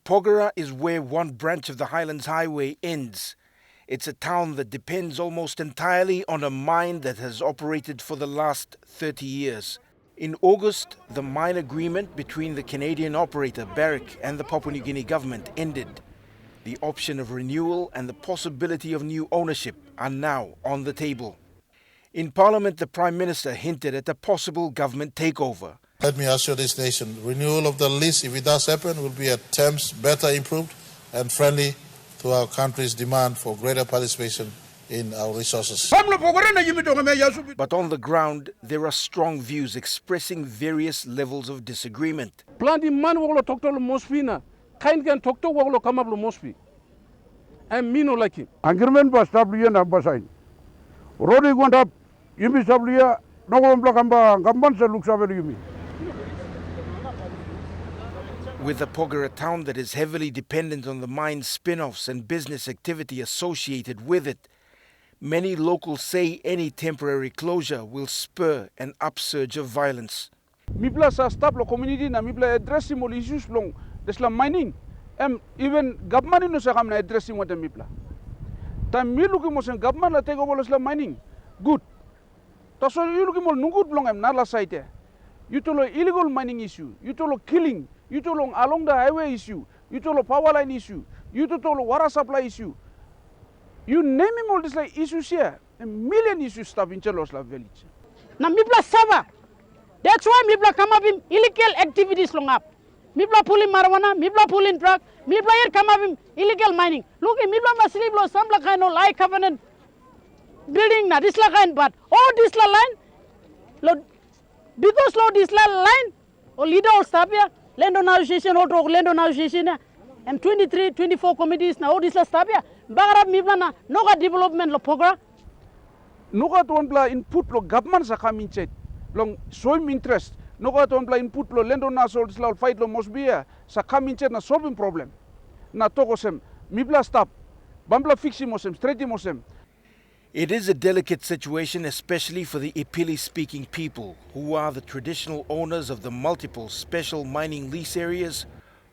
Pogera is where one branch of the Highlands Highway ends. It's a town that depends almost entirely on a mine that has operated for the last 30 years. In August, the mine agreement between the Canadian operator Barrick and the Papua New Guinea government ended. The option of renewal and the possibility of new ownership are now on the table. In Parliament, the Prime Minister hinted at a possible government takeover. Let me assure this nation, renewal of the lease, if it does happen, will be at terms better improved and friendly to our country's demand for greater participation in our resources. But on the ground, there are strong views expressing various levels of disagreement. Planti man woglo toktolo mospina, kain kan tokto woglo kamablo mospi. And me no like him. Agreement was established na basain. Rodi gwanta yumi established no gombla kamba gamban se luksa yumi. With a Pogera town that is heavily dependent on the mine's spin-offs and business activity associated with it, many locals say any temporary closure will spur an upsurge of violence. Mipla sa stable community na mipla addressing all issues long desla mining. Even government no sa kamna addressing what mipla. Time mi looking mo sen government la take over desla mining. Good. Taso you looking mo nungud long na la site. You tolo illegal mining issue. You tolo killing. You tolo along the highway issue. You tolo power line issue. You tolo water supply issue. You name him all these like issues here. A million issues stuff in Chelosla village. Na mibla saba. That's why mibla come up in illegal activities long up. Mibla pulling marijuana, mibla pulling drug, mibla here come up in illegal mining. Look, mibla masli blow some la kind of like covenant building na this la kind, but all this la line, because law this la line or leader or stabia, landowning association or landowning association, and 23, 24 committees na all this la stabia. Bagara mibla na noga development lo Pogera. Noga to one input lo government sa kami chet long showing interest. Noga to one input lo landowner so this la fight lo must be sa kami chet na solving problem. Na toko sem mibla stop, bambla fixi mosem, straighti mosem. It is a delicate situation, especially for the Ipili-speaking people, who are the traditional owners of the multiple special mining lease areas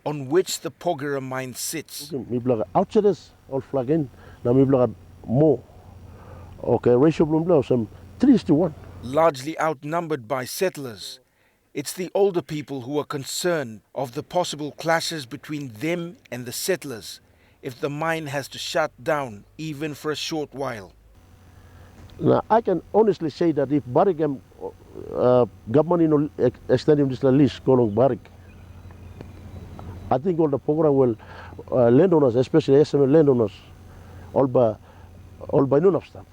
on which the Pogera mine sits. Mibla outsiders all flag in, na mibla more. Okay, ratio blum some 3:1. Largely outnumbered by settlers, it's the older people who are concerned of the possible clashes between them and the settlers if the mine has to shut down even for a short while. Now, I can honestly say that if Barrick government extending this lease calling Barrick, I think all the Pogera will landowners, especially SML landowners, all by none of them.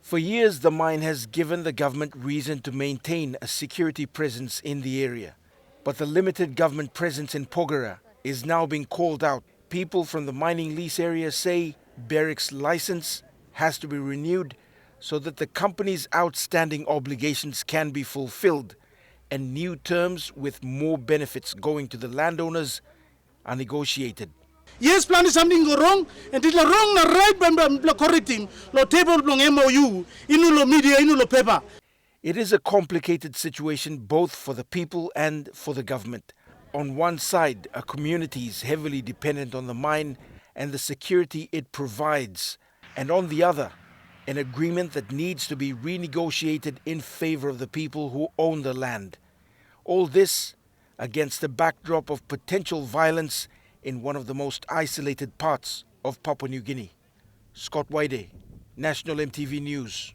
For years, the mine has given the government reason to maintain a security presence in the area. But the limited government presence in Pogera is now being called out. People from the mining lease area say Barrick's license has to be renewed so that the company's outstanding obligations can be fulfilled and new terms with more benefits going to the landowners are negotiated. Yes, plan is something go wrong, and it's wrong na right by correcting lo table blong MOU, inu lo media, inu lo paper. It is a complicated situation both for the people and for the government. On one side, a community is heavily dependent on the mine and the security it provides, and on the other, an agreement that needs to be renegotiated in favor of the people who own the land. All this against the backdrop of potential violence in one of the most isolated parts of Papua New Guinea. Scott Waide, National MTV News.